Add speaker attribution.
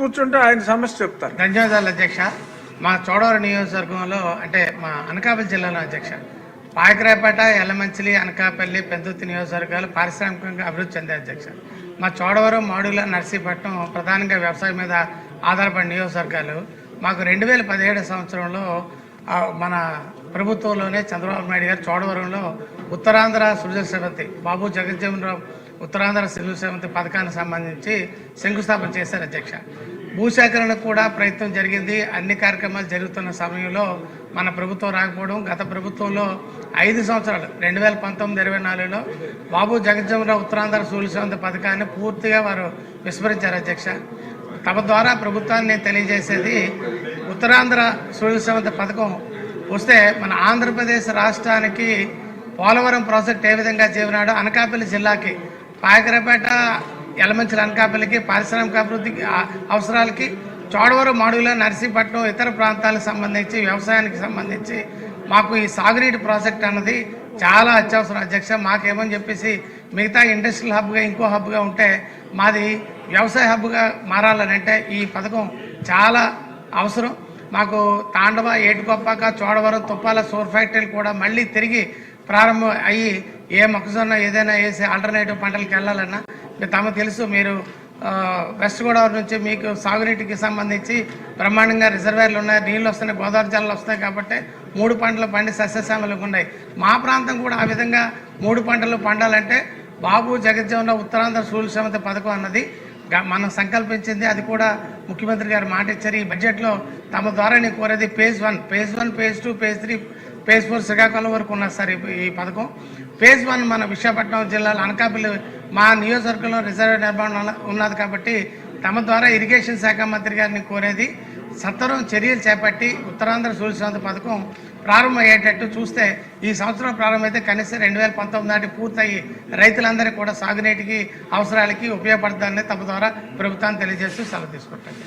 Speaker 1: కూర్చుంటే ఆయన సమస్య చెప్తారు.
Speaker 2: ధన్యవాదాలు అధ్యక్ష. మా చోడవరం నియోజకవర్గంలో అంటే మా అనకాపల్లి జిల్లాలో అధ్యక్ష పాయకరాయపేట, ఎల్లమంచిలి, అనకాపల్లి, పెందుర్తి నియోజకవర్గాలు పారిశ్రామికంగా అభివృద్ధి చెందే అధ్యక్ష. మా చోడవరం, మాడుగుల, నర్సీపట్నం ప్రధానంగా వ్యవసాయం మీద ఆధారపడిన నియోజకవర్గాలు. మాకు 2017 సంవత్సరంలో మన ప్రభుత్వంలోనే చంద్రబాబు నాయుడు గారు చోడవరంలో ఉత్తరాంధ్ర సృజన శ్రవంతి బాబు జగజ్జీవనరావు ఉత్తరాంధ్ర సృజన శ్రవంతి పథకానికి సంబంధించి శంకుస్థాపన చేశారు అధ్యక్ష. భూసేకరణకు కూడా ప్రయత్నం జరిగింది. అన్ని కార్యక్రమాలు జరుగుతున్న సమయంలో మన ప్రభుత్వం రాకపోవడం, గత ప్రభుత్వంలో 5 సంవత్సరాలు 2019-24లో బాబు జగజ్జీవనరావు ఉత్తరాంధ్ర సృజన శ్రవంతి పథకాన్ని పూర్తిగా వారు విస్మరించారు అధ్యక్ష. తమ ద్వారా ప్రభుత్వాన్ని నేను తెలియజేసేది, ఉత్తరాంధ్ర సృజన శ్రవంతి పథకం వస్తే మన ఆంధ్రప్రదేశ్ రాష్ట్రానికి పోలవరం ప్రాజెక్ట్ ఏ విధంగా చేరినాడో అనకాపల్లి జిల్లాకి, పాయకరాపేట, యలమంచిలి, అనకాపల్లికి పారిశ్రామిక అభివృద్ధికి అవసరాలకి, చోడవరం, మాడుగుల, నర్సీపట్నం ఇతర ప్రాంతాలకు సంబంధించి వ్యవసాయానికి సంబంధించి మాకు ఈ సాగునీటి ప్రాజెక్ట్ అన్నది చాలా అత్యవసరం అధ్యక్ష. మాకేమని చెప్పేసి మిగతా ఇండస్ట్రియల్ హబ్గా ఇంకో హబ్గా ఉంటే మాది వ్యవసాయ హబ్గా మారాలని అంటే ఈ పథకం చాలా అవసరం. మాకు తాండవ, ఏటుకొప్పాక, చోడవరం, తుప్పాల సోర్ ఫ్యాక్టరీలు కూడా మళ్ళీ తిరిగి ప్రారంభం అయ్యి ఏ మొక్కజొన్న ఏదైనా వేసి ఆల్టర్నేటివ్ పంటలకు వెళ్ళాలన్నా తమకు తెలుసు. మీరు వెస్ట్ గోదావరి నుంచి మీకు సాగునీటికి సంబంధించి బ్రహ్మాండంగా రిజర్వేర్లు ఉన్నాయి, నీళ్ళు వస్తున్నాయి, గోదావరి జలాలు వస్తాయి కాబట్టి 3 పంటలు పండి సస్యశ్యామలంగా ఉన్నాయి. మా ప్రాంతం కూడా ఆ విధంగా 3 పంటలు పండాలంటే బాబు జగజ్జీవనరావు ఉత్తరాంధ్ర సృజన శ్రవంతి పథకం అన్నది మనం సంకల్పించింది. అది కూడా ముఖ్యమంత్రి గారు మాట ఇచ్చారు. ఈ బడ్జెట్లో తమ ద్వారా నేను కోరేది phase 1, phase 2, phase 3, phase 4 Srikakulam వరకు ఉన్నది సార్ ఈ పథకం. phase 1 మన విశాఖపట్నం జిల్లాలో అనకాపల్లి మా నియోజకవర్గంలో రిజర్వ్ నిర్మాణం ఉన్నది కాబట్టి తమ ద్వారా ఇరిగేషన్ శాఖ మంత్రి గారిని కోరేది, సత్వరం చర్యలు చేపట్టి ఉత్తరాంధ్ర సృజన శ్రవంతి పథకం ప్రారంభమయ్యేటట్టు చూస్తే ఈ సంవత్సరం ప్రారంభమైతే కనీసం 2019 నాటి పూర్తయి రైతులందరికీ కూడా సాగునీటికి అవసరాలకి ఉపయోగపడుతుందని తమ ద్వారా ప్రభుత్వాన్ని తెలియజేస్తూ సెలవు తీసుకుంటారు.